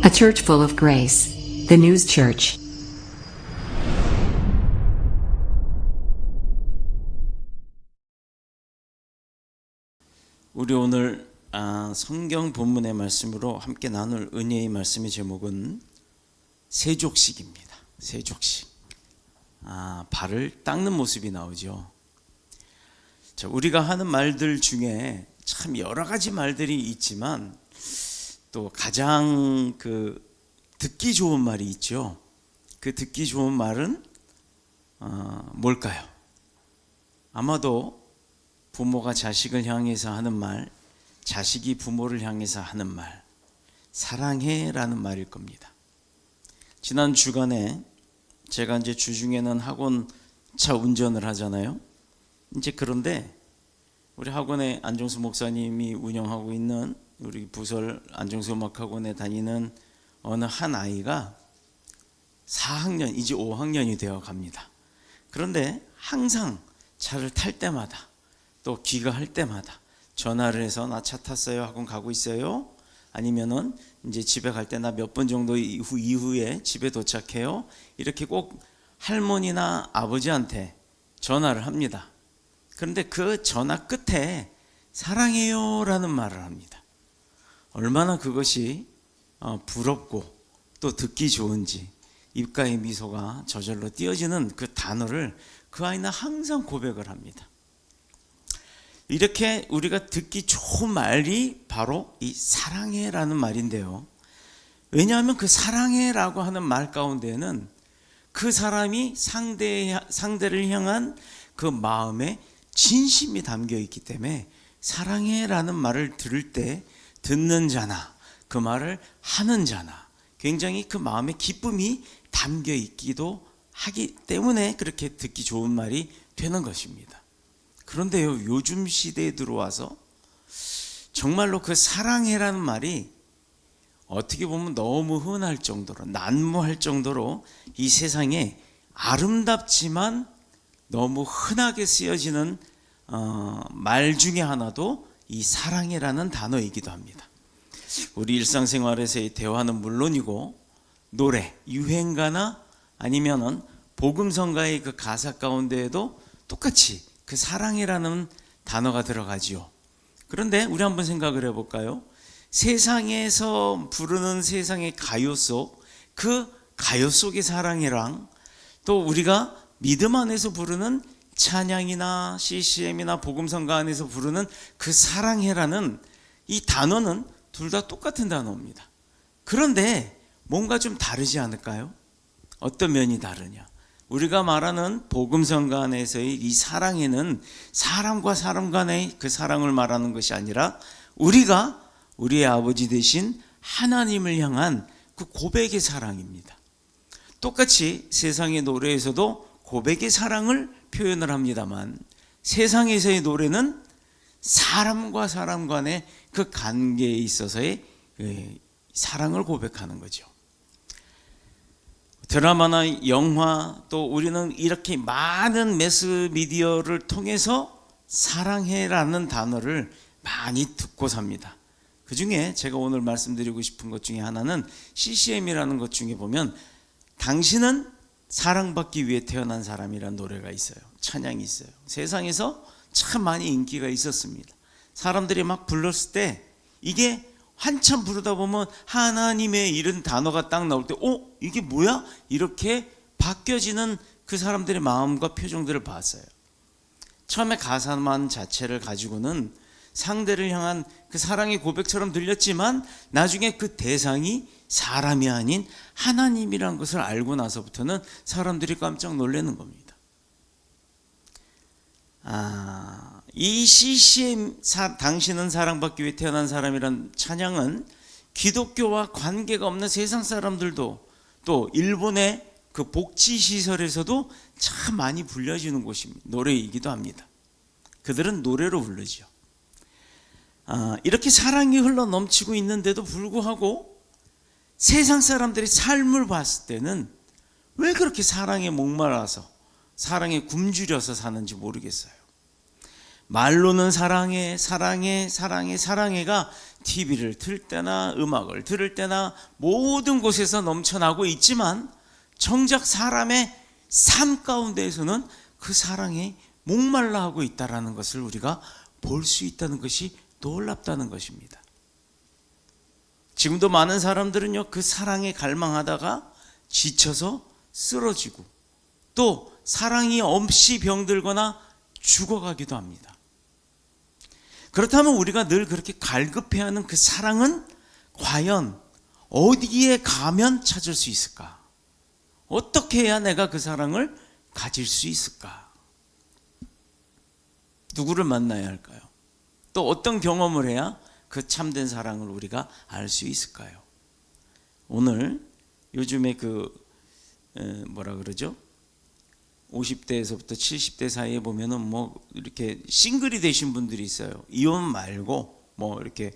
A church full of grace. The News Church. 우리 오늘 성경 본문의 말씀으로 함께 나눌 은혜의 말씀의 제목은 세족식입니다. 세족식. 발을 닦는 모습이 나오죠. 자, 우리가 하는 말들 중에 참 여러 가지 말들이 있지만 또 가장 듣기 좋은 말이 있죠. 그 듣기 좋은 말은 뭘까요? 아마도 부모가 자식을 향해서 하는 말, 자식이 부모를 향해서 하는 말, 사랑해라는 말일 겁니다. 지난 주간에 제가 이제 주중에는 학원차 운전을 하잖아요. 이제 그런데 우리 학원에 안정수 목사님이 운영하고 있는 우리 부설 안정수 음악학원에 다니는 어느 한 아이가 4학년, 이제 5학년이 되어 갑니다. 그런데 항상 차를 탈 때마다 또 귀가할 때마다 전화를 해서 나 차 탔어요, 학원 가고 있어요, 아니면은 이제 집에 갈 때 나 몇 분 정도 이후에 집에 도착해요, 이렇게 꼭 할머니나 아버지한테 전화를 합니다. 그런데 그 전화 끝에 사랑해요 라는 말을 합니다. 얼마나 그것이 부럽고 또 듣기 좋은지 입가에 미소가 저절로 띄어지는 그 단어를 그 아이는 항상 고백을 합니다. 이렇게 우리가 듣기 좋은 말이 바로 이 사랑해라는 말인데요. 왜냐하면 그 사랑해라고 하는 말 가운데는 그 사람이 상대를 향한 그 마음에 진심이 담겨 있기 때문에 사랑해라는 말을 들을 때 듣는 자나 그 말을 하는 자나 굉장히 그 마음에 기쁨이 담겨 있기도 하기 때문에 그렇게 듣기 좋은 말이 되는 것입니다. 그런데요, 요즘 시대에 들어와서 정말로 그 사랑해라는 말이 어떻게 보면 너무 흔할 정도로, 난무할 정도로 이 세상에 아름답지만 너무 흔하게 쓰여지는 말 중에 하나도 이 사랑이라는 단어이기도 합니다. 우리 일상생활에서의 대화는 물론이고 노래, 유행가나 아니면은 복음성가의 그 가사 가운데에도 똑같이 그 사랑이라는 단어가 들어가지요. 그런데 우리 한번 생각을 해볼까요? 세상에서 부르는 세상의 가요 속, 그 가요 속의 사랑이랑 또 우리가 믿음 안에서 부르는 찬양이나 CCM이나 복음성가 안에서 부르는 그 사랑해라는 이 단어는 둘 다 똑같은 단어입니다. 그런데 뭔가 좀 다르지 않을까요? 어떤 면이 다르냐? 우리가 말하는 복음성가 안에서의 이 사랑에는 사람과 사람 간의 그 사랑을 말하는 것이 아니라 우리가 우리의 아버지 되신 하나님을 향한 그 고백의 사랑입니다. 똑같이 세상의 노래에서도 고백의 사랑을 표현을 합니다만 세상에서의 노래는 사람과 사람 간의 그 관계에 있어서의 사랑을 고백하는 거죠. 드라마나 영화 또 우리는 이렇게 많은 매스미디어를 통해서 사랑해라는 단어를 많이 듣고 삽니다. 그 중에 제가 오늘 말씀드리고 싶은 것 중에 하나는 CCM이라는 것 중에 보면 당신은 사랑받기 위해 태어난 사람이라는 노래가 있어요. 찬양이 있어요. 세상에서 참 많이 인기가 있었습니다. 사람들이 막 불렀을 때 이게 한참 부르다 보면 하나님의 이런 단어가 딱 나올 때 이게 뭐야? 이렇게 바뀌어지는 그 사람들의 마음과 표정들을 봤어요. 처음에 가사만 자체를 가지고는 상대를 향한 그 사랑의 고백처럼 들렸지만 나중에 그 대상이 사람이 아닌 하나님이라는 것을 알고 나서부터는 사람들이 깜짝 놀라는 겁니다. 이 CCM 당신은 사랑받기 위해 태어난 사람이란 찬양은 기독교와 관계가 없는 세상 사람들도 또 일본의 그 복지시설에서도 참 많이 불려지는 곳입니다. 노래이기도 합니다. 그들은 노래로 부르죠. 이렇게 사랑이 흘러 넘치고 있는데도 불구하고 세상 사람들이 삶을 봤을 때는 왜 그렇게 사랑에 목말라서 사랑에 굶주려서 사는지 모르겠어요. 말로는 사랑해, 사랑해, 사랑해, 사랑해가 TV를 틀 때나 음악을 들을 때나 모든 곳에서 넘쳐나고 있지만 정작 사람의 삶 가운데에서는 그 사랑이 목말라 하고 있다는 것을 우리가 볼 수 있다는 것이 놀랍다는 것입니다. 지금도 많은 사람들은요, 그 사랑에 갈망하다가 지쳐서 쓰러지고 또 사랑이 없이 병들거나 죽어가기도 합니다. 그렇다면 우리가 늘 그렇게 갈급해하는 그 사랑은 과연 어디에 가면 찾을 수 있을까? 어떻게 해야 내가 그 사랑을 가질 수 있을까? 누구를 만나야 할까요? 또 어떤 경험을 해야 그 참된 사랑을 우리가 알 수 있을까요? 오늘 요즘에 뭐라 그러죠? 50대에서부터 70대 사이에 보면은 뭐 이렇게 싱글이 되신 분들이 있어요. 이혼 말고 뭐 이렇게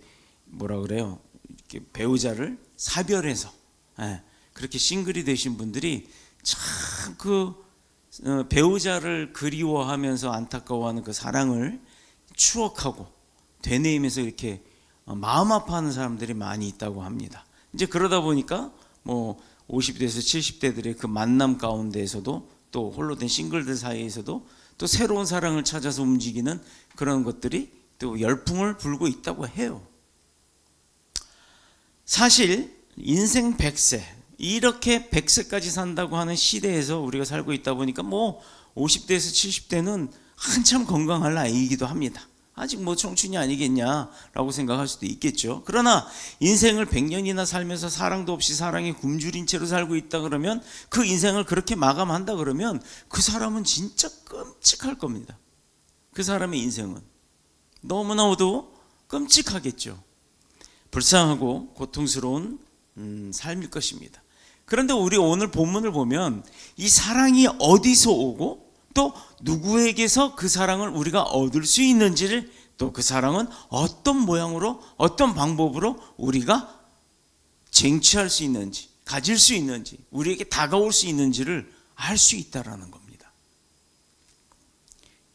뭐라 그래요? 이렇게 배우자를 사별해서 그렇게 싱글이 되신 분들이 참 배우자를 그리워하면서 안타까워하는 그 사랑을 추억하고 되뇌이면서 이렇게 마음 아파하는 사람들이 많이 있다고 합니다. 이제 그러다 보니까 뭐 50대에서 70대들의 그 만남 가운데에서도 또 홀로 된 싱글들 사이에서도 또 새로운 사랑을 찾아서 움직이는 그런 것들이 또 열풍을 불고 있다고 해요. 사실 인생 100세, 이렇게 100세까지 산다고 하는 시대에서 우리가 살고 있다 보니까 뭐 50대에서 70대는 한참 건강할 나이이기도 합니다. 아직 뭐 청춘이 아니겠냐라고 생각할 수도 있겠죠. 그러나 인생을 100년이나 살면서 사랑도 없이 사랑에 굶주린 채로 살고 있다 그러면, 그 인생을 그렇게 마감한다 그러면 그 사람은 진짜 끔찍할 겁니다. 그 사람의 인생은 너무나도 끔찍하겠죠. 불쌍하고 고통스러운 삶일 것입니다. 그런데 우리 오늘 본문을 보면 이 사랑이 어디서 오고 또 누구에게서 그 사랑을 우리가 얻을 수 있는지를, 또 그 사랑은 어떤 모양으로 어떤 방법으로 우리가 쟁취할 수 있는지, 가질 수 있는지, 우리에게 다가올 수 있는지를 알 수 있다라는 겁니다.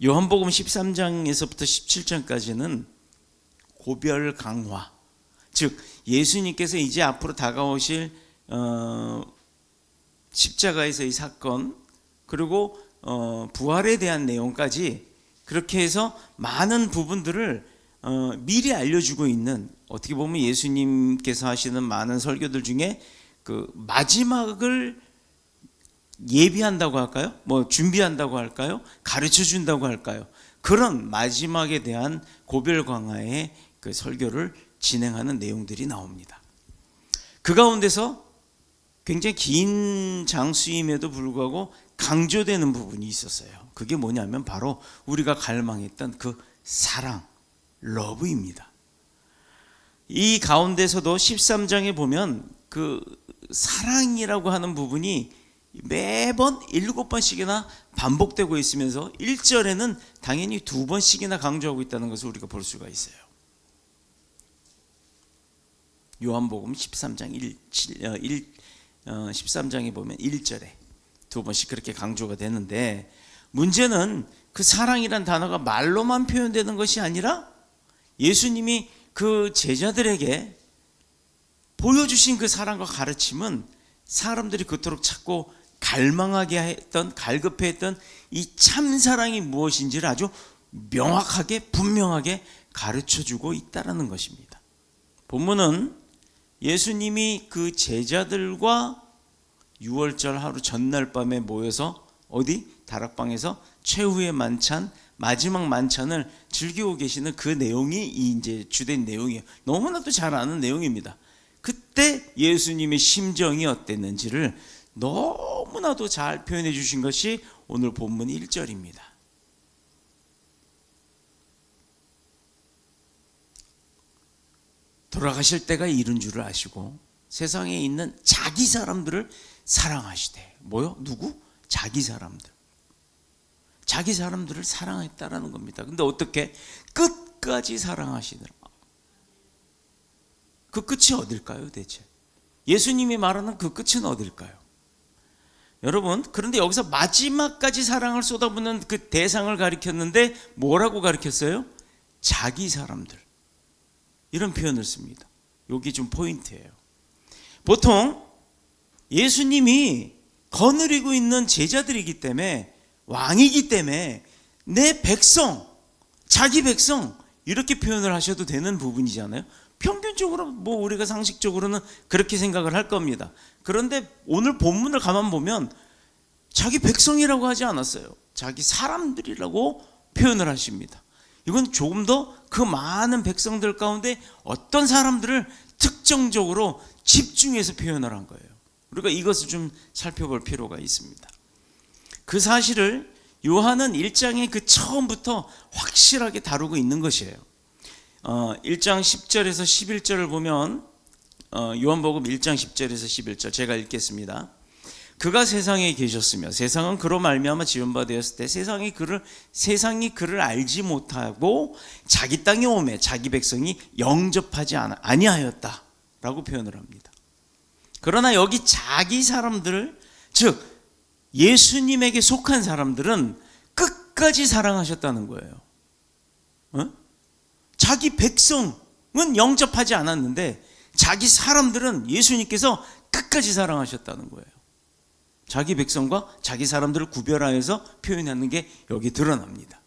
요한복음 13장에서부터 17장까지는 고별 강화, 즉 예수님께서 이제 앞으로 다가오실 십자가에서의 사건, 그리고 부활에 대한 내용까지 그렇게 해서 많은 부분들을 미리 알려주고 있는, 어떻게 보면 예수님께서 하시는 많은 설교들 중에 그 마지막을 예비한다고 할까요? 뭐 준비한다고 할까요? 가르쳐 준다고 할까요? 그런 마지막에 대한 고별 강화의 그 설교를 진행하는 내용들이 나옵니다. 그 가운데서 굉장히 긴 장수임에도 불구하고 강조되는 부분이 있었어요. 그게 뭐냐면 바로 우리가 갈망했던 그 사랑, 러브입니다. 이 가운데서도 13장에 보면 그 사랑이라고 하는 부분이 매번 7번씩이나 반복되고 있으면서 1절에는 당연히 2번씩이나 강조하고 있다는 것을 우리가 볼 수가 있어요. 요한복음 13장에 보면 1절에 2번씩 그렇게 강조가 되는데, 문제는 그 사랑이란 단어가 말로만 표현되는 것이 아니라 예수님이 그 제자들에게 보여주신 그 사랑과 가르침은 사람들이 그토록 찾고 갈망하게 했던, 갈급해했던 이 참사랑이 무엇인지를 아주 명확하게 분명하게 가르쳐주고 있다는 것입니다. 본문은 예수님이 그 제자들과 6월절 하루 전날 밤에 모여서 어디? 다락방에서 최후의 만찬, 마지막 만찬을 즐기고 계시는 그 내용이 이제 주된 내용이에요. 너무나도 잘 아는 내용입니다. 그때 예수님의 심정이 어땠는지를 너무나도 잘 표현해 주신 것이 오늘 본문 1절입니다. 돌아가실 때가 이른 줄을 아시고 세상에 있는 자기 사람들을 사랑하시되, 뭐요? 누구? 자기 사람들. 자기 사람들을 사랑했다라는 겁니다. 근데 어떻게? 끝까지 사랑하시더라. 그 끝이 어딜까요, 대체? 예수님이 말하는 그 끝은 어딜까요? 여러분, 그런데 여기서 마지막까지 사랑을 쏟아붓는 그 대상을 가리켰는데 뭐라고 가리켰어요? 자기 사람들. 이런 표현을 씁니다. 여기 좀 포인트예요. 보통 예수님이 거느리고 있는 제자들이기 때문에, 왕이기 때문에 내 백성, 자기 백성 이렇게 표현을 하셔도 되는 부분이잖아요. 평균적으로 뭐 우리가 상식적으로는 그렇게 생각을 할 겁니다. 그런데 오늘 본문을 가만 보면 자기 백성이라고 하지 않았어요. 자기 사람들이라고 표현을 하십니다. 이건 조금 더 그 많은 백성들 가운데 어떤 사람들을 특정적으로 집중해서 표현을 한 거예요. 우리가 이것을 좀 살펴볼 필요가 있습니다. 그 사실을 요한은 1장의 그 처음부터 확실하게 다루고 있는 것이에요. 1장 10절에서 11절을 보면, 요한복음 1장 10절에서 11절 제가 읽겠습니다. 그가 세상에 계셨으며 세상은 그로 말미암아 지은 바 되었을 때 세상이 그를 알지 못하고 자기 땅에 오매 자기 백성이 영접하지 아니하였다 라고 표현을 합니다. 그러나 여기 자기 사람들, 즉 예수님에게 속한 사람들은 끝까지 사랑하셨다는 거예요. 자기 백성은 영접하지 않았는데 자기 사람들은 예수님께서 끝까지 사랑하셨다는 거예요. 자기 백성과 자기 사람들을 구별하여서 표현하는 게 여기 드러납니다.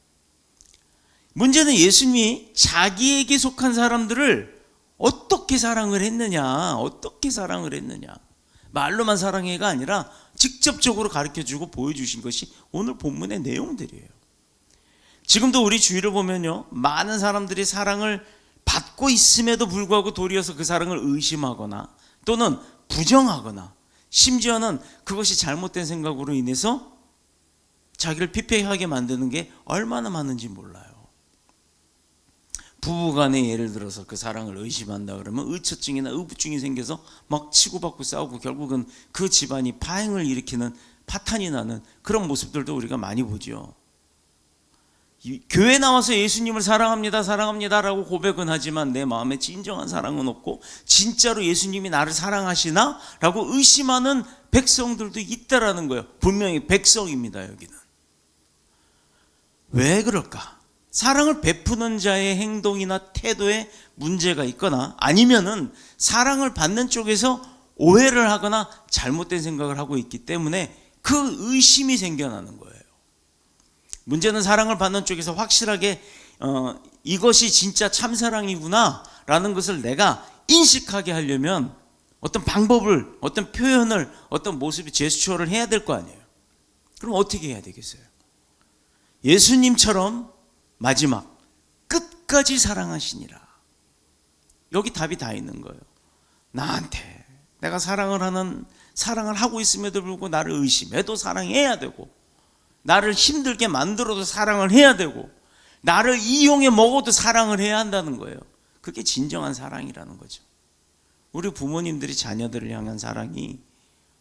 문제는 예수님이 자기에게 속한 사람들을 어떻게 사랑을 했느냐, 말로만 사랑해가 아니라 직접적으로 가르쳐주고 보여주신 것이 오늘 본문의 내용들이에요. 지금도 우리 주위를 보면요, 많은 사람들이 사랑을 받고 있음에도 불구하고 도리어서 그 사랑을 의심하거나 또는 부정하거나, 심지어는 그것이 잘못된 생각으로 인해서 자기를 피폐하게 만드는 게 얼마나 많은지 몰라요. 부부간에 예를 들어서 그 사랑을 의심한다 그러면 의처증이나 의부증이 생겨서 막 치고받고 싸우고 결국은 그 집안이 파행을 일으키는, 파탄이 나는 그런 모습들도 우리가 많이 보죠. 교회 나와서 예수님을 사랑합니다 라고 고백은 하지만 내 마음에 진정한 사랑은 없고 진짜로 예수님이 나를 사랑하시나? 라고 의심하는 백성들도 있다라는 거예요. 분명히 백성입니다. 여기는 왜 그럴까? 사랑을 베푸는 자의 행동이나 태도에 문제가 있거나 아니면은 사랑을 받는 쪽에서 오해를 하거나 잘못된 생각을 하고 있기 때문에 그 의심이 생겨나는 거예요. 문제는 사랑을 받는 쪽에서 확실하게 이것이 진짜 참사랑이구나 라는 것을 내가 인식하게 하려면 어떤 방법을, 어떤 표현을, 어떤 모습의 제스처를 해야 될 거 아니에요. 그럼 어떻게 해야 되겠어요? 예수님처럼 마지막 끝까지 사랑하시니라. 여기 답이 다 있는 거예요. 나한테 내가 사랑을 하고 있음에도 불구하고 나를 의심해도 사랑해야 되고, 나를 힘들게 만들어도 사랑을 해야 되고, 나를 이용해 먹어도 사랑을 해야 한다는 거예요. 그게 진정한 사랑이라는 거죠. 우리 부모님들이 자녀들을 향한 사랑이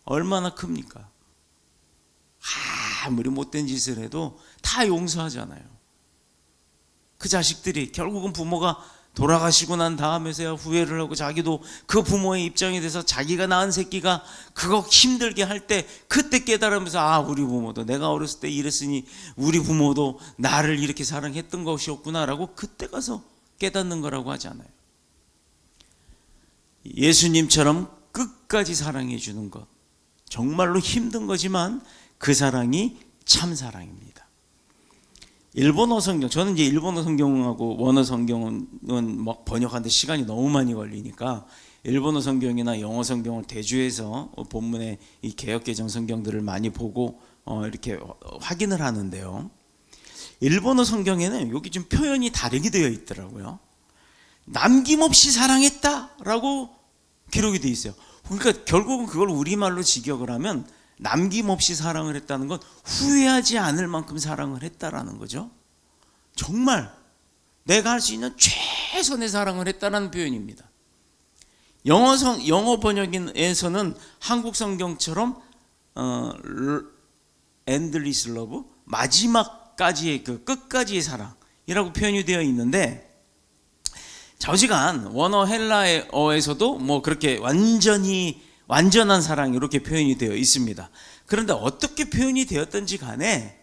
얼마나 큽니까? 아무리 못된 짓을 해도 다 용서하잖아요. 그 자식들이 결국은 부모가 돌아가시고 난 다음에서야 후회를 하고, 자기도 그 부모의 입장이 돼서 자기가 낳은 새끼가 그거 힘들게 할 때 그때 깨달으면서 우리 부모도 내가 어렸을 때 이랬으니 우리 부모도 나를 이렇게 사랑했던 것이었구나 라고 그때 가서 깨닫는 거라고 하잖아요. 예수님처럼 끝까지 사랑해 주는 것, 정말로 힘든 거지만 그 사랑이 참 사랑입니다. 일본어 성경, 저는 이제 일본어 성경하고 원어 성경은 막 번역하는데 시간이 너무 많이 걸리니까 일본어 성경이나 영어 성경을 대조해서 본문의 이 개역개정 성경들을 많이 보고 이렇게 확인을 하는데요. 일본어 성경에는 여기 좀 표현이 다르게 되어 있더라고요. 남김없이 사랑했다라고 기록이 되어 있어요. 그러니까 결국은 그걸 우리말로 직역을 하면 남김없이 사랑을 했다는 건 후회하지 않을 만큼 사랑을 했다라는 거죠. 정말 내가 할 수 있는 최선의 사랑을 했다는 표현입니다. 영어 번역에서는 한국 성경처럼 endless love, 마지막까지의 그 끝까지의 사랑이라고 표현이 되어 있는데, 저지간 원어 헬라어에서도 뭐 그렇게 완전한 사랑 이렇게 표현이 되어 있습니다. 그런데 어떻게 표현이 되었든지 간에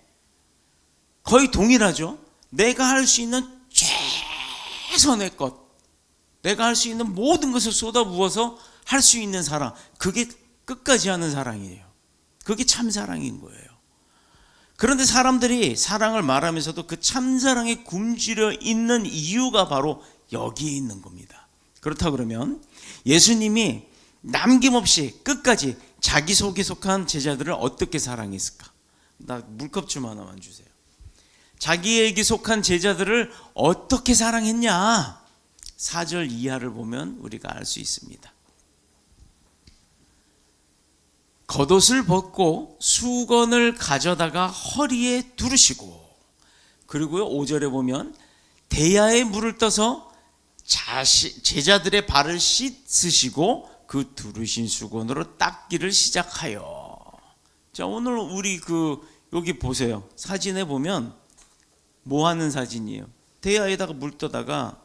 거의 동일하죠. 내가 할 수 있는 최선의 것, 내가 할 수 있는 모든 것을 쏟아부어서 할 수 있는 사랑, 그게 끝까지 하는 사랑이에요. 그게 참 사랑인 거예요. 그런데 사람들이 사랑을 말하면서도 그 참사랑에 굶주려 있는 이유가 바로 여기에 있는 겁니다. 그렇다 그러면 예수님이 남김없이 끝까지 자기 속에 속한 제자들을 어떻게 사랑했을까? 나 물컵 좀 하나만 주세요. 자기에게 속한 제자들을 어떻게 사랑했냐? 4절 이하를 보면 우리가 알 수 있습니다. 겉옷을 벗고 수건을 가져다가 허리에 두르시고, 그리고요 5절에 보면 대야에 물을 떠서 제자들의 발을 씻으시고 그 두르신 수건으로 닦기를 시작하여. 자, 오늘 우리 여기 보세요. 사진에 보면 뭐 하는 사진이에요? 대야에다가 물 떠다가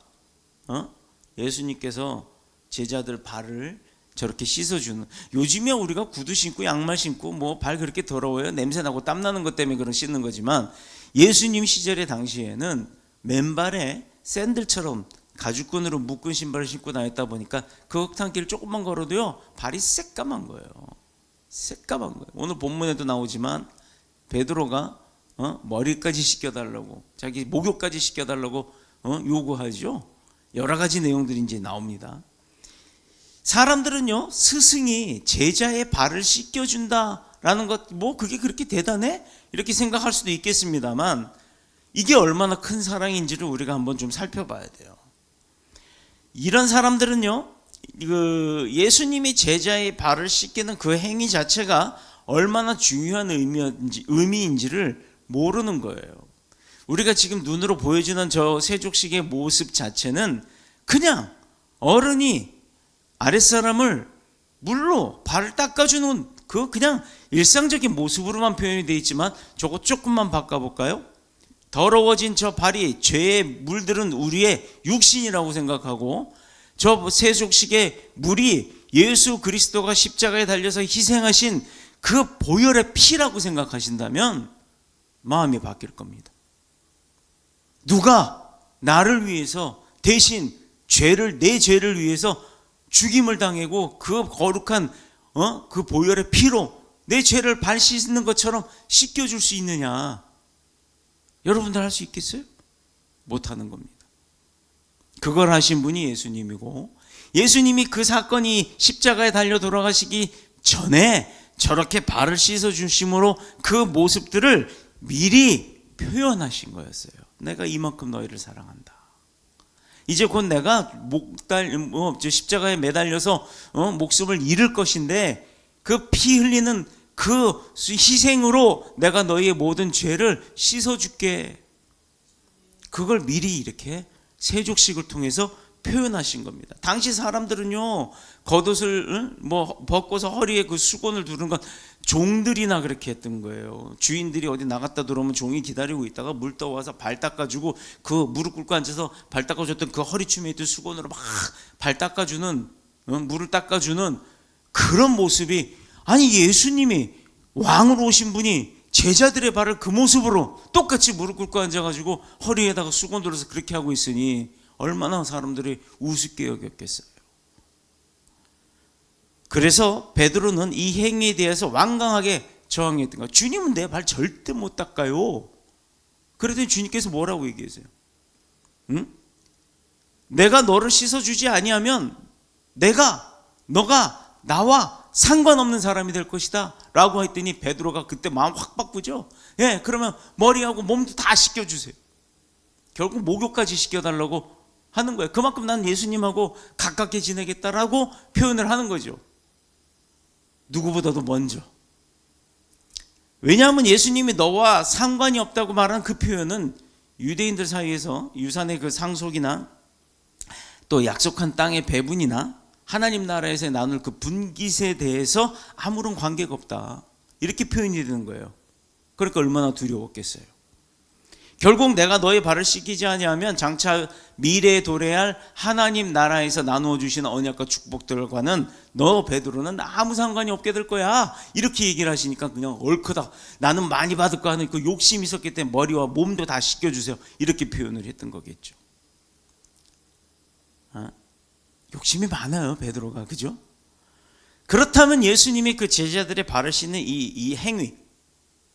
예수님께서 제자들 발을 저렇게 씻어주는. 요즘에 우리가 구두 신고 양말 신고 뭐 발 그렇게 더러워요? 냄새나고 땀나는 것 때문에 그런 씻는 거지만, 예수님 시절의 당시에는 맨발에 샌들처럼 가죽끈으로 묶은 신발을 신고 다녔다 보니까 그 흙탕길 조금만 걸어도요 발이 새까만 거예요. 새까만 거예요. 오늘 본문에도 나오지만 베드로가 머리까지 씻겨달라고, 자기 목욕까지 씻겨달라고 요구하죠. 여러 가지 내용들이 이제 나옵니다. 사람들은요 스승이 제자의 발을 씻겨준다라는 것, 뭐 그게 그렇게 대단해? 이렇게 생각할 수도 있겠습니다만, 이게 얼마나 큰 사랑인지를 우리가 한번 좀 살펴봐야 돼요. 이런 사람들은요 예수님이 제자의 발을 씻기는 그 행위 자체가 얼마나 중요한 의미인지를 모르는 거예요. 우리가 지금 눈으로 보여주는 저 세족식의 모습 자체는 그냥 어른이 아랫사람을 물로 발을 닦아주는 그냥 일상적인 모습으로만 표현이 되어 있지만, 저거 조금만 바꿔볼까요? 더러워진 저 발이 죄에 물들은 우리의 육신이라고 생각하고, 저 세속식의 물이 예수 그리스도가 십자가에 달려서 희생하신 그 보혈의 피라고 생각하신다면 마음이 바뀔 겁니다. 누가 나를 위해서 대신 내 죄를 위해서 죽임을 당하고 그 거룩한 그 보혈의 피로 내 죄를 발 씻는 것처럼 씻겨줄 수 있느냐? 여러분들 할 수 있겠어요? 못하는 겁니다. 그걸 하신 분이 예수님이고, 예수님이 그 사건이 십자가에 달려 돌아가시기 전에 저렇게 발을 씻어주심으로 그 모습들을 미리 표현하신 거였어요. 내가 이만큼 너희를 사랑한다. 이제 곧 내가 십자가에 매달려서 목숨을 잃을 것인데, 그 피 흘리는 그 희생으로 내가 너희의 모든 죄를 씻어줄게. 그걸 미리 이렇게 세족식을 통해서 표현하신 겁니다. 당시 사람들은요 겉옷을 벗고서 허리에 그 수건을 두른 건 종들이나 그렇게 했던 거예요. 주인들이 어디 나갔다 들어오면 종이 기다리고 있다가 물 떠와서 발 닦아주고, 그 무릎 꿇고 앉아서 발 닦아줬던 그 허리춤에 있던 수건으로 막 발 닦아주는, 물을 닦아주는 그런 모습이, 아니 예수님이 왕으로 오신 분이 제자들의 발을 그 모습으로 똑같이 무릎 꿇고 앉아가지고 허리에다가 수건 들어서 그렇게 하고 있으니 얼마나 사람들이 우습게 여겼겠어요. 그래서 베드로는 이 행위에 대해서 완강하게 저항했던 거예요. 주님은 내 발 절대 못 닦아요. 그랬더니 주님께서 뭐라고 얘기하세요? 내가 너를 씻어주지 아니하면 너가 나와 상관없는 사람이 될 것이다 라고 했더니 베드로가 그때 마음 확 바꾸죠. 예, 그러면 머리하고 몸도 다 씻겨주세요. 결국 목욕까지 씻겨달라고 하는 거예요. 그만큼 난 예수님하고 가깝게 지내겠다라고 표현을 하는 거죠. 누구보다도 먼저. 왜냐하면 예수님이 너와 상관이 없다고 말하는 그 표현은 유대인들 사이에서 유산의 그 상속이나 또 약속한 땅의 배분이나 하나님 나라에서 나눌 그 분깃에 대해서 아무런 관계가 없다, 이렇게 표현이 되는 거예요. 그러니까 얼마나 두려웠겠어요. 결국 내가 너의 발을 씻기지 아니하면 장차 미래에 도래할 하나님 나라에서 나누어 주시는 언약과 축복들과는 너 베드로는 아무 상관이 없게 될 거야, 이렇게 얘기를 하시니까 그냥 얼크다, 나는 많이 받을 거 하는 그 욕심이 있었기 때문에 머리와 몸도 다 씻겨주세요, 이렇게 표현을 했던 거겠죠. 욕심이 많아요, 베드로가. 그죠? 그렇다면 예수님이 그 제자들의 발을 씻는 이 행위,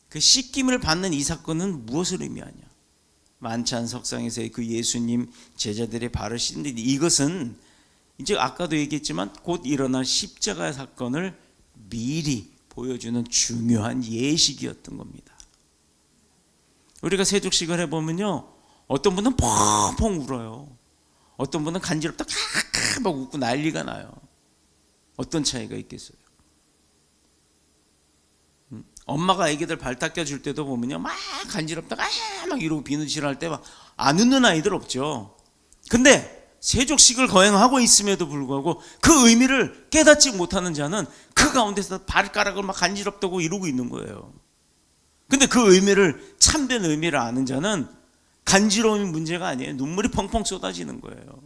그 씻김을 받는 이 사건은 무엇을 의미하냐? 만찬 석상에서의 그 예수님 제자들의 발을 씻는 이것은 이제 아까도 얘기했지만 곧 일어날 십자가 사건을 미리 보여주는 중요한 예식이었던 겁니다. 우리가 세족식을 해보면요, 어떤 분은 펑펑 울어요. 어떤 분은 간지럽다 막 웃고 난리가 나요. 어떤 차이가 있겠어요? 엄마가 아기들 발 닦여줄 때도 보면요, 막 간지럽다가 막 이러고 비누칠할 때 막 안 웃는 아이들 없죠. 근데 세족식을 거행하고 있음에도 불구하고 그 의미를 깨닫지 못하는 자는 그 가운데서 발가락을 막 간지럽다고 이러고 있는 거예요. 근데 그 의미를, 참된 의미를 아는 자는 간지러움이 문제가 아니에요. 눈물이 펑펑 쏟아지는 거예요.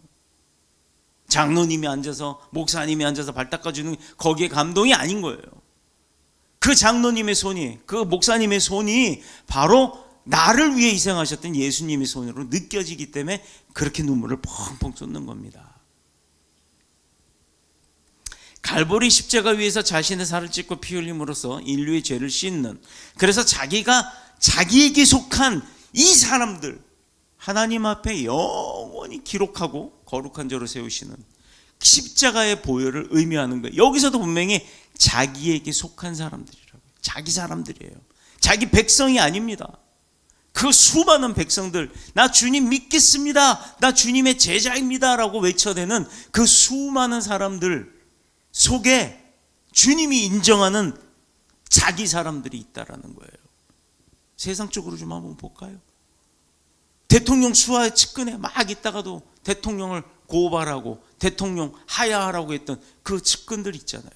장로님이 앉아서, 목사님이 앉아서 발 닦아주는 거기에 감동이 아닌 거예요. 그 장로님의 손이, 그 목사님의 손이 바로 나를 위해 희생하셨던 예수님의 손으로 느껴지기 때문에 그렇게 눈물을 펑펑 쏟는 겁니다. 갈보리 십자가 위에서 자신의 살을 찢고 피 흘림으로써 인류의 죄를 씻는, 그래서 자기에게 속한 이 사람들, 하나님 앞에 영원히 기록하고 거룩한 자로 세우시는 십자가의 보혈을 의미하는 거예요. 여기서도 분명히 자기에게 속한 사람들이라고요. 자기 사람들이에요. 자기 백성이 아닙니다. 그 수많은 백성들, 나 주님 믿겠습니다, 나 주님의 제자입니다 라고 외쳐대는 그 수많은 사람들 속에 주님이 인정하는 자기 사람들이 있다라는 거예요. 세상 쪽으로 좀 한번 볼까요? 대통령 수하에 측근에 막 있다가도 대통령을 고발하고 대통령 하야하라고 했던 그 측근들 있잖아요.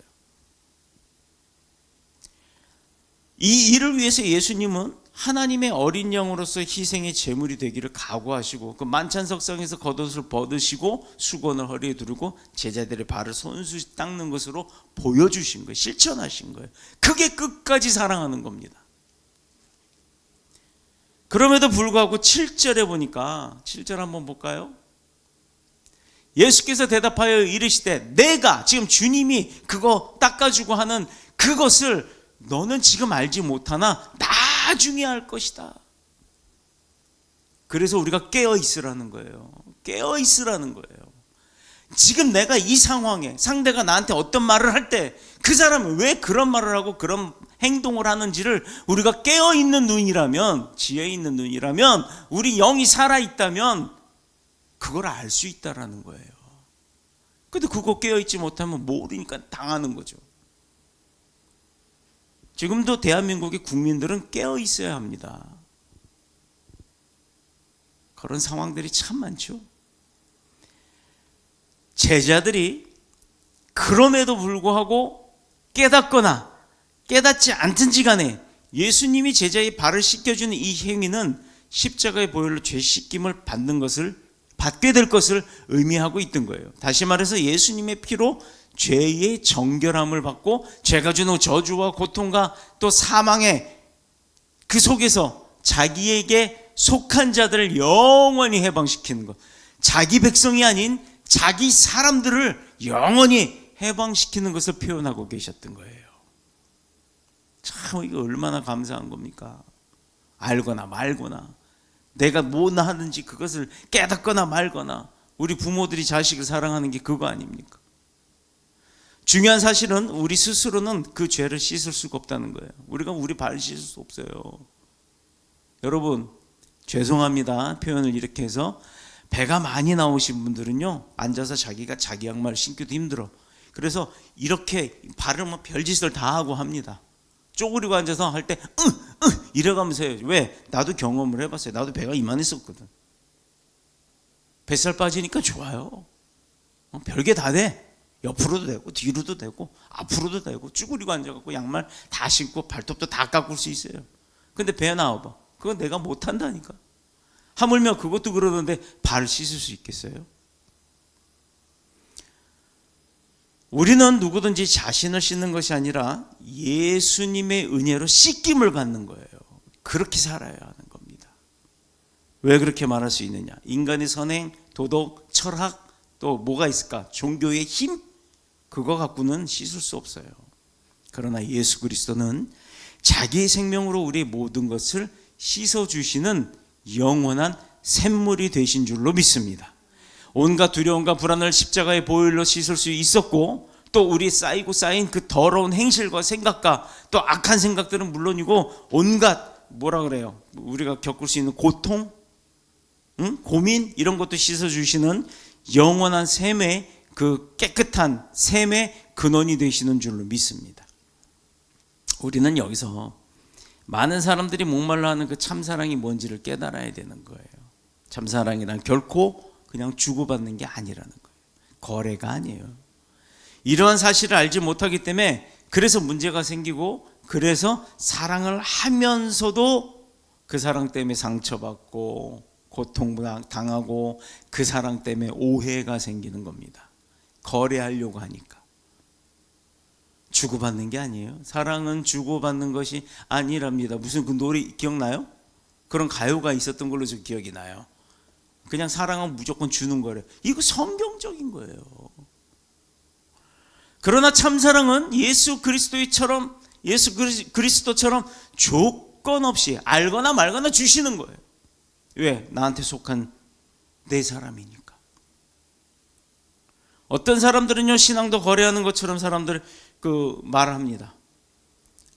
이 일을 위해서 예수님은 하나님의 어린 양으로서 희생의 제물이 되기를 각오하시고, 그 만찬석상에서 겉옷을 벗으시고 수건을 허리에 두르고 제자들의 발을 손수시 닦는 것으로 보여주신 거예요. 실천하신 거예요. 그게 끝까지 사랑하는 겁니다. 그럼에도 불구하고 7절에 보니까, 7절 한번 볼까요? 예수께서 대답하여 이르시되, 내가 지금 주님이 그거 닦아주고 하는 그것을 너는 지금 알지 못하나 나중에 알 것이다. 그래서 우리가 깨어 있으라는 거예요. 깨어 있으라는 거예요. 지금 내가 이 상황에 상대가 나한테 어떤 말을 할 때 그 사람은 왜 그런 말을 하고 그런 행동을 하는지를 우리가 깨어 있는 눈이라면, 지혜 있는 눈이라면, 우리 영이 살아 있다면 그걸 알 수 있다라는 거예요. 근데 그거 깨어 있지 못하면 모르니까 당하는 거죠. 지금도 대한민국의 국민들은 깨어 있어야 합니다. 그런 상황들이 참 많죠. 제자들이 그럼에도 불구하고 깨닫거나 깨닫지 않든지 간에 예수님이 제자의 발을 씻겨주는 이 행위는 십자가의 보혈로 죄 씻김을 받게 될 것을 의미하고 있던 거예요. 다시 말해서 예수님의 피로 죄의 정결함을 받고 죄가 주는 저주와 고통과 또 사망의 그 속에서 자기에게 속한 자들을 영원히 해방시키는 것, 자기 백성이 아닌 자기 사람들을 영원히 해방시키는 것을 표현하고 계셨던 거예요. 참 이거 얼마나 감사한 겁니까? 알거나 말거나, 내가 뭐 하든지 그것을 깨닫거나 말거나, 우리 부모들이 자식을 사랑하는 게 그거 아닙니까? 중요한 사실은 우리 스스로는 그 죄를 씻을 수가 없다는 거예요. 우리가 우리 발 씻을 수 없어요. 여러분, 죄송합니다, 표현을 이렇게 해서 배가 많이 나오신 분들은요, 앉아서 자기가 자기 양말을 신기도 힘들어. 그래서 이렇게 발을 뭐 별짓을 다 하고 합니다. 쪼그리고 앉아서 할 때 이래가면서 해요. 왜? 나도 경험을 해봤어요. 나도 배가 이만했었거든. 뱃살 빠지니까 좋아요. 별게 다 돼. 옆으로도 되고 뒤로도 되고 앞으로도 되고, 쭈그리고 앉아갖고 양말 다 신고 발톱도 다 깎을 수 있어요. 근데 배 나와봐. 그건 내가 못한다니까. 하물며 그것도 그러는데 발 씻을 수 있겠어요? 우리는 누구든지 자신을 씻는 것이 아니라 예수님의 은혜로 씻김을 받는 거예요. 그렇게 살아야 하는 겁니다. 왜 그렇게 말할 수 있느냐? 인간의 선행, 도덕, 철학, 또 뭐가 있을까? 종교의 힘? 그거 갖고는 씻을 수 없어요. 그러나 예수 그리스도는 자기의 생명으로 우리의 모든 것을 씻어주시는 영원한 샘물이 되신 줄로 믿습니다. 온갖 두려움과 불안을 십자가의 보혈로 씻을 수 있었고, 또 우리 쌓이고 쌓인 그 더러운 행실과 생각과 또 악한 생각들은 물론이고, 온갖 뭐라 그래요? 우리가 겪을 수 있는 고통, 고민 이런 것도 씻어주시는 영원한 샘의 그 깨끗한 샘의 근원이 되시는 줄로 믿습니다. 우리는 여기서 많은 사람들이 목말라 하는 그 참사랑이 뭔지를 깨달아야 되는 거예요. 참사랑이란 결코 그냥 주고받는 게 아니라는 거예요. 거래가 아니에요. 이러한 사실을 알지 못하기 때문에 그래서 문제가 생기고, 그래서 사랑을 하면서도 그 사랑 때문에 상처받고 고통당하고 그 사랑 때문에 오해가 생기는 겁니다. 거래하려고 하니까. 주고받는 게 아니에요. 사랑은 주고받는 것이 아니랍니다. 무슨 그 노래 기억나요? 그런 가요가 있었던 걸로 저 기억이 나요. 그냥 사랑은 무조건 주는 거래요. 이거 성경적인 거예요. 그러나 참사랑은 예수 그리스도처럼 조건 없이 알거나 말거나 주시는 거예요. 왜? 나한테 속한 내 사람이니까. 어떤 사람들은요, 신앙도 거래하는 것처럼 사람들 말을 합니다.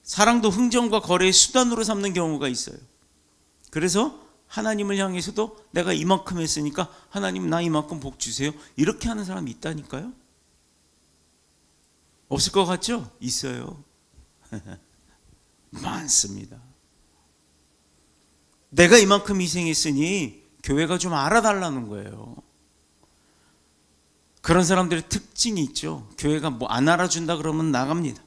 사랑도 흥정과 거래의 수단으로 삼는 경우가 있어요. 그래서 하나님을 향해서도 내가 이만큼 했으니까 하나님 나 이만큼 복 주세요, 이렇게 하는 사람이 있다니까요. 없을 것 같죠? 있어요. 많습니다. 내가 이만큼 희생했으니 교회가 좀 알아달라는 거예요. 그런 사람들의 특징이 있죠. 교회가 뭐 안 알아준다 그러면 나갑니다.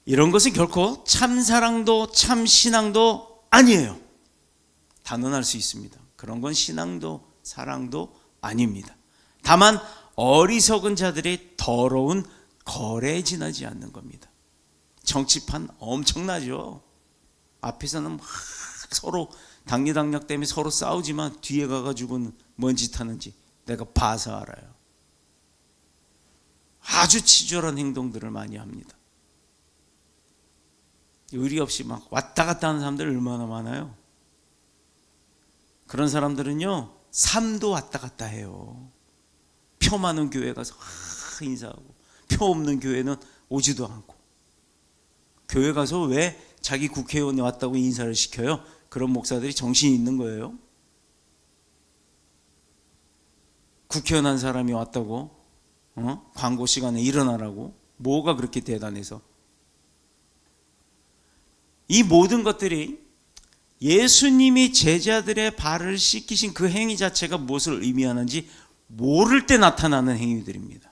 이런 것은 결코 참사랑도 참신앙도 아니에요. 단언할 수 있습니다. 그런 건 신앙도 사랑도 아닙니다. 다만 어리석은 자들의 더러운 거래에 지나지 않는 겁니다. 정치판 엄청나죠. 앞에서는 막 서로 당리당략 때문에 서로 싸우지만 뒤에 가가지고는 뭔 짓 하는지 내가 봐서 알아요. 아주 치졸한 행동들을 많이 합니다. 의리 없이 막 왔다 갔다 하는 사람들 얼마나 많아요. 그런 사람들은요, 삶도 왔다 갔다 해요. 표 많은 교회 가서 인사하고, 표 없는 교회는 오지도 않고. 교회 가서 왜 자기 국회의원이 왔다고 인사를 시켜요? 그런 목사들이 정신이 있는 거예요. 국회의원 한 사람이 왔다고 광고 시간에 일어나라고? 뭐가 그렇게 대단해서? 이 모든 것들이 예수님이 제자들의 발을 씻기신 그 행위 자체가 무엇을 의미하는지 모를 때 나타나는 행위들입니다.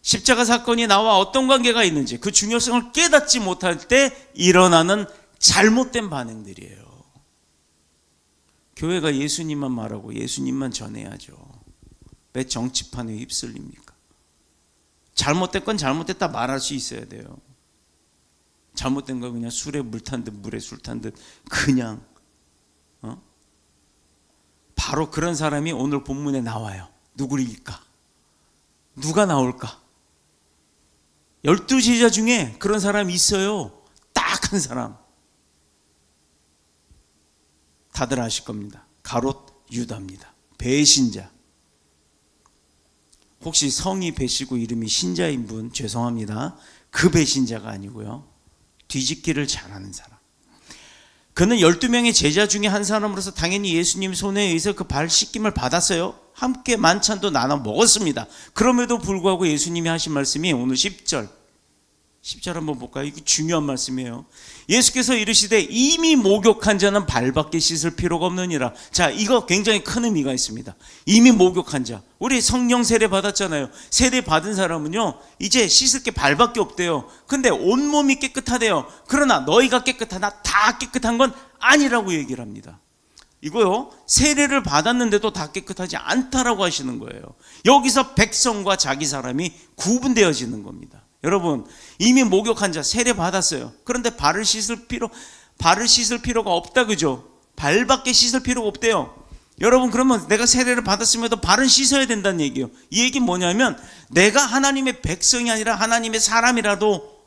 십자가 사건이 나와 어떤 관계가 있는지 그 중요성을 깨닫지 못할 때 일어나는 잘못된 반응들이에요. 교회가 예수님만 말하고 예수님만 전해야죠. 왜 정치판에 휩쓸립니까? 잘못된 건 잘못됐다 말할 수 있어야 돼요. 잘못된 거 그냥 술에 물 탄 듯 물에 술 탄 듯 그냥 바로 그런 사람이 오늘 본문에 나와요. 누구일까? 누가 나올까? 12제자 중에 그런 사람이 있어요. 딱 한 사람. 다들 아실 겁니다. 가롯 유다입니다. 배신자. 혹시 성이 배시고 이름이 신자인 분 죄송합니다. 그 배신자가 아니고요, 뒤집기를 잘하는 사람. 그는 12명의 제자 중에 한 사람으로서 당연히 예수님 손에 의해서 그 발 씻김을 받았어요. 함께 만찬도 나눠 먹었습니다. 그럼에도 불구하고 예수님이 하신 말씀이 오늘 10절 한번 볼까요? 이거 중요한 말씀이에요. 예수께서 이르시되 이미 목욕한 자는 발밖에 씻을 필요가 없느니라. 자, 이거 굉장히 큰 의미가 있습니다. 이미 목욕한 자, 우리 성령 세례 받았잖아요. 세례 받은 사람은요 이제 씻을 게 발밖에 없대요. 근데 온몸이 깨끗하대요. 그러나 너희가 깨끗하나 다 깨끗한 건 아니라고 얘기를 합니다. 이거요, 세례를 받았는데도 다 깨끗하지 않다라고 하시는 거예요. 여기서 백성과 자기 사람이 구분되어지는 겁니다. 여러분, 이미 목욕한 자 세례 받았어요. 그런데 발을 씻을 필요가 없다, 그죠? 발밖에 씻을 필요가 없대요. 여러분, 그러면 내가 세례를 받았음에도 발은 씻어야 된다는 얘기예요. 이 얘기는 뭐냐면 내가 하나님의 백성이 아니라 하나님의 사람이라도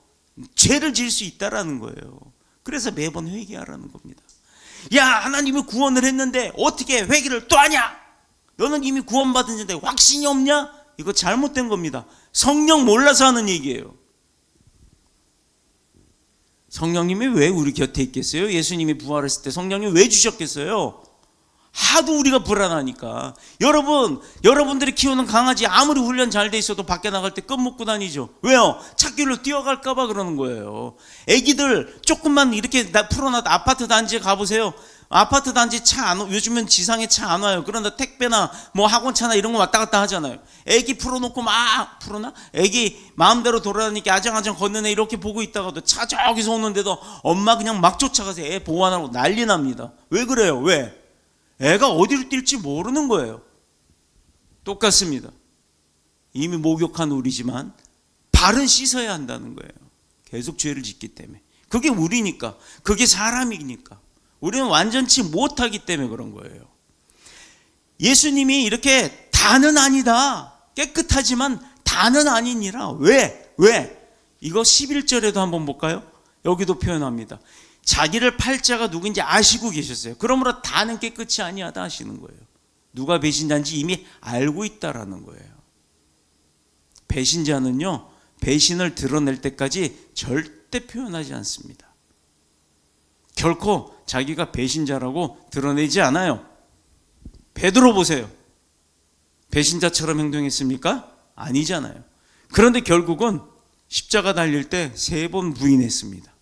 죄를 지을 수 있다라는 거예요. 그래서 매번 회개하라는 겁니다. 야, 하나님이 구원을 했는데 어떻게 회개를 또 하냐? 너는 이미 구원받았는데 확신이 없냐? 이거 잘못된 겁니다. 성령 몰라서 하는 얘기예요. 성령님이 왜 우리 곁에 있겠어요? 예수님이 부활했을 때 성령님 왜 주셨겠어요? 하도 우리가 불안하니까. 여러분들이 키우는 강아지 아무리 훈련 잘 돼 있어도 밖에 나갈 때 끈 묶고 다니죠. 왜요? 찾길로 뛰어갈까 봐 그러는 거예요. 애기들 조금만 이렇게 풀어놔도, 아파트 단지에 가보세요. 아파트 단지 요즘은 지상에 차 안 와요. 그런데 택배나 뭐 학원차나 이런 거 왔다 갔다 하잖아요. 애기 풀어놓고 애기 마음대로 돌아다니까 아장아장 걷는 애 이렇게 보고 있다가도 차 저기서 오는데도 엄마 그냥 막 쫓아가서 애 보호하라고 난리 납니다. 왜 그래요? 왜? 애가 어디로 뛸지 모르는 거예요. 똑같습니다. 이미 목욕한 우리지만 발은 씻어야 한다는 거예요. 계속 죄를 짓기 때문에. 그게 우리니까, 그게 사람이니까. 우리는 완전치 못하기 때문에 그런 거예요. 예수님이 이렇게 다는 아니다, 깨끗하지만 다는 아니니라. 왜? 이거 11절에도 한번 볼까요? 여기도 표현합니다. 자기를 팔 자가 누구인지 아시고 계셨어요. 그러므로 다는 깨끗이 아니하다 하시는 거예요. 누가 배신자인지 이미 알고 있다라는 거예요. 배신자는요, 배신을 드러낼 때까지 절대 표현하지 않습니다. 결코 자기가 배신자라고 드러내지 않아요. 베드로 보세요. 배신자처럼 행동했습니까? 아니잖아요. 그런데 결국은 십자가 달릴 때 3번 부인했습니다.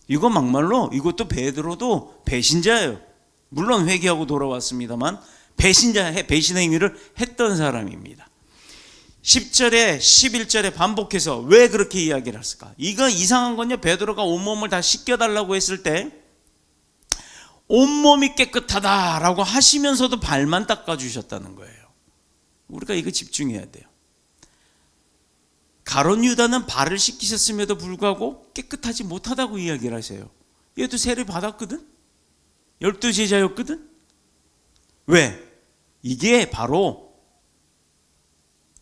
이거 막말로, 이것도 베드로도 배신자예요. 물론 회개하고 돌아왔습니다만 배신 행위를 했던 사람입니다. 10절에 11절에 반복해서 왜 그렇게 이야기를 했을까? 이거 이상한 건요, 베드로가 온몸을 다 씻겨달라고 했을 때 온몸이 깨끗하다라고 하시면서도 발만 닦아주셨다는 거예요. 우리가 이거 집중해야 돼요. 가룟 유다는 발을 씻기셨음에도 불구하고 깨끗하지 못하다고 이야기를 하세요. 얘도 세례 받았거든? 12제자였거든? 왜? 이게 바로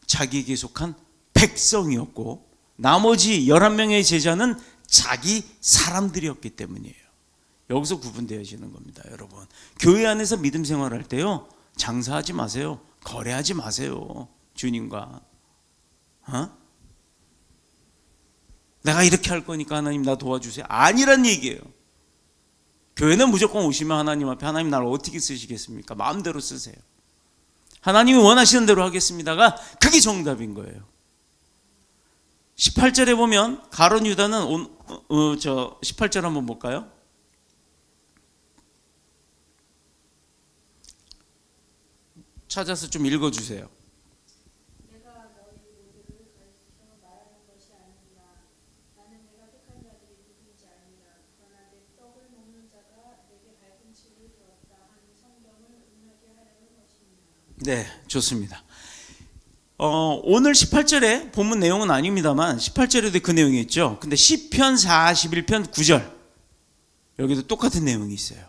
자기에게 속한 백성이었고 나머지 11명의 제자는 자기 사람들이었기 때문이에요. 여기서 구분되어지는 겁니다. 여러분, 교회 안에서 믿음 생활할 때요, 장사하지 마세요. 거래하지 마세요. 주님과 내가 이렇게 할 거니까 하나님 나 도와주세요, 아니란 얘기예요. 교회는 무조건 오시면 하나님 앞에 하나님 나를 어떻게 쓰시겠습니까? 마음대로 쓰세요. 하나님이 원하시는 대로 하겠습니다가 그게 정답인 거예요. 18절에 보면 가룟 유다는 18절 한번 볼까요? 찾아서 좀 읽어주세요. 네, 좋습니다. 오늘 18절에 본문 내용은 아닙니다만 18절에도 그 내용이 있죠. 근데 시편 41편 9절 여기도 똑같은 내용이 있어요.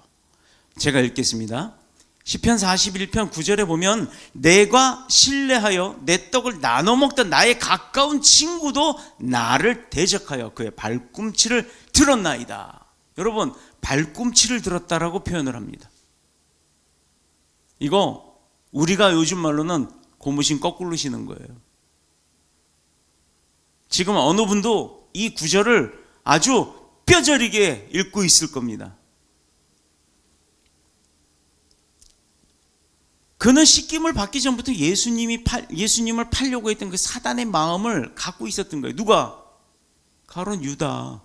제가 읽겠습니다. 시편 41편 9절에 보면 내가 신뢰하여 내 떡을 나눠 먹던 나의 가까운 친구도 나를 대적하여 그의 발꿈치를 들었나이다. 여러분, 발꿈치를 들었다라고 표현을 합니다. 이거 우리가 요즘 말로는 고무신 거꾸로 신은 거예요. 지금 어느 분도 이 구절을 아주 뼈저리게 읽고 있을 겁니다. 그는 씻김을 받기 전부터 예수님을 팔려고 했던 그 사단의 마음을 갖고 있었던 거예요. 누가? 가룟 유다.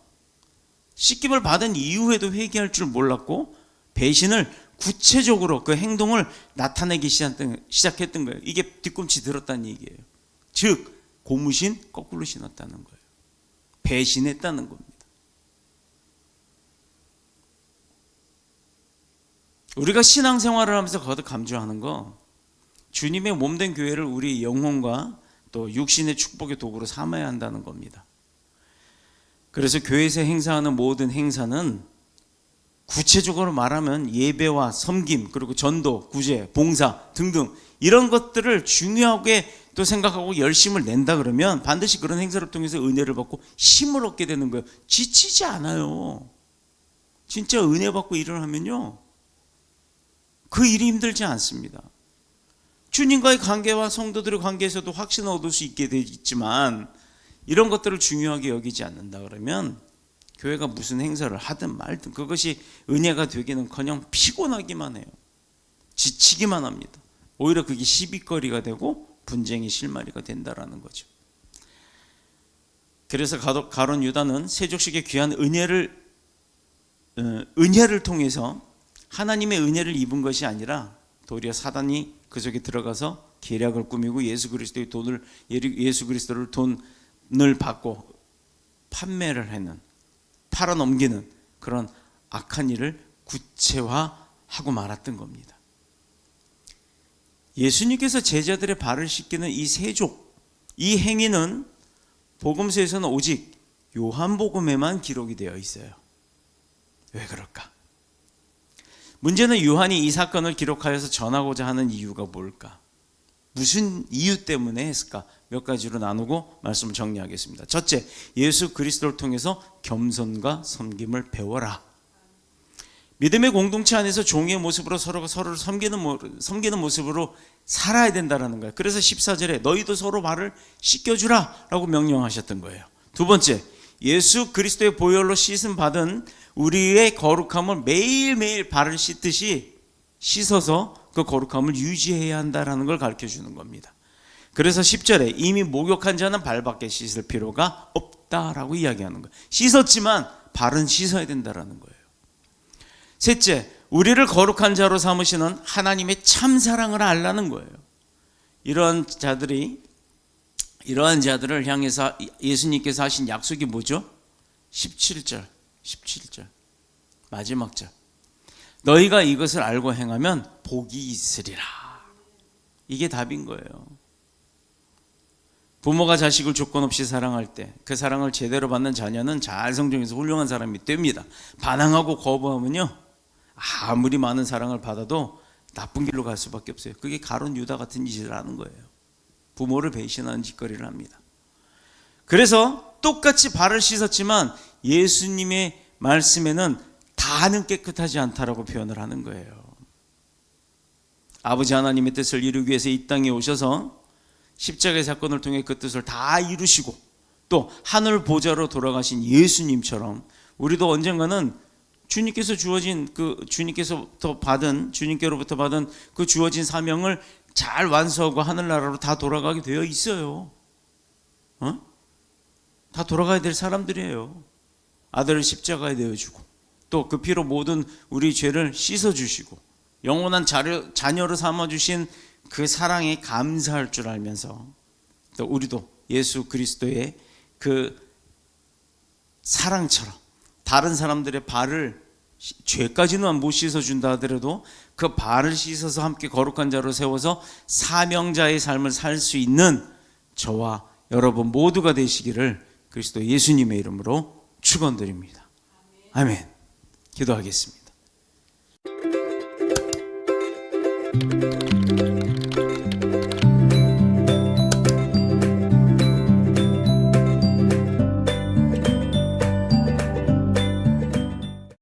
씻김을 받은 이후에도 회개할 줄 몰랐고 배신을 구체적으로 그 행동을 나타내기 시작했던 거예요. 이게 뒤꿈치 들었다는 얘기예요. 즉 고무신 거꾸로 신었다는 거예요. 배신했다는 겁니다. 우리가 신앙생활을 하면서 거듭 강조하는 거, 주님의 몸된 교회를 우리 영혼과 또 육신의 축복의 도구로 삼아야 한다는 겁니다. 그래서 교회에서 행사하는 모든 행사는 구체적으로 말하면 예배와 섬김, 그리고 전도, 구제, 봉사 등등 이런 것들을 중요하게 또 생각하고 열심을 낸다 그러면 반드시 그런 행사를 통해서 은혜를 받고 힘을 얻게 되는 거예요. 지치지 않아요. 진짜 은혜 받고 일을 하면요, 그 일이 힘들지 않습니다. 주님과의 관계와 성도들의 관계에서도 확신을 얻을 수 있게 돼 있지만 이런 것들을 중요하게 여기지 않는다 그러면 교회가 무슨 행사를 하든 말든 그것이 은혜가 되기는커녕 피곤하기만 해요. 지치기만 합니다. 오히려 그게 시비거리가 되고 분쟁의 실마리가 된다라는 거죠. 그래서 가룟 유다는 세족식의 귀한 은혜를 통해서 하나님의 은혜를 입은 것이 아니라 도리어 사단이 그 속에 들어가서 계략을 꾸미고 예수 그리스도를 돈을 받고 판매를 하는, 팔아넘기는 그런 악한 일을 구체화하고 말았던 겁니다. 예수님께서 제자들의 발을 씻기는 이 세족, 이 행위는 복음서에서는 오직 요한복음에만 기록이 되어 있어요. 왜 그럴까? 문제는 요한이 이 사건을 기록하여서 전하고자 하는 이유가 뭘까? 무슨 이유 때문에 했을까? 몇 가지로 나누고 말씀을 정리하겠습니다. 첫째, 예수 그리스도를 통해서 겸손과 섬김을 배워라. 믿음의 공동체 안에서 종의 모습으로 서로가 서로를 섬기는 모습으로 살아야 된다는 거예요. 그래서 14절에 너희도 서로 발을 씻겨주라 라고 명령하셨던 거예요. 두 번째, 예수 그리스도의 보혈로 씻음 받은 우리의 거룩함을 매일매일 발을 씻듯이 씻어서 그 거룩함을 유지해야 한다는 걸 가르쳐주는 겁니다. 그래서 10절에 이미 목욕한 자는 발밖에 씻을 필요가 없다라고 이야기하는 거예요. 씻었지만 발은 씻어야 된다는 거예요. 셋째, 우리를 거룩한 자로 삼으시는 하나님의 참 사랑을 알라는 거예요. 이러한 자들을 향해서 예수님께서 하신 약속이 뭐죠? 17절 마지막 절, 너희가 이것을 알고 행하면 복이 있으리라. 이게 답인 거예요. 부모가 자식을 조건 없이 사랑할 때 그 사랑을 제대로 받는 자녀는 잘 성장해서 훌륭한 사람이 됩니다. 반항하고 거부하면요, 아무리 많은 사랑을 받아도 나쁜 길로 갈 수밖에 없어요. 그게 가룟 유다 같은 짓을 하는 거예요. 부모를 배신하는 짓거리를 합니다. 그래서 똑같이 발을 씻었지만 예수님의 말씀에는 다는 깨끗하지 않다라고 표현을 하는 거예요. 아버지 하나님의 뜻을 이루기 위해서 이 땅에 오셔서 십자가의 사건을 통해 그 뜻을 다 이루시고 또 하늘 보좌로 돌아가신 예수님처럼 우리도 언젠가는 주님께로부터 받은 그 주어진 사명을 잘 완수하고 하늘나라로 다 돌아가게 되어 있어요. 다 돌아가야 될 사람들이에요. 아들을 십자가에 내어주고 또 그 피로 모든 우리 죄를 씻어주시고 영원한 자녀로 삼아주신 그 사랑에 감사할 줄 알면서 또 우리도 예수 그리스도의 그 사랑처럼 다른 사람들의 발을 죄까지는 못 씻어준다 하더라도 그 발을 씻어서 함께 거룩한 자로 세워서 사명자의 삶을 살 수 있는 저와 여러분 모두가 되시기를 그리스도 예수님의 이름으로 축원드립니다. 아멘. 기도하겠습니다.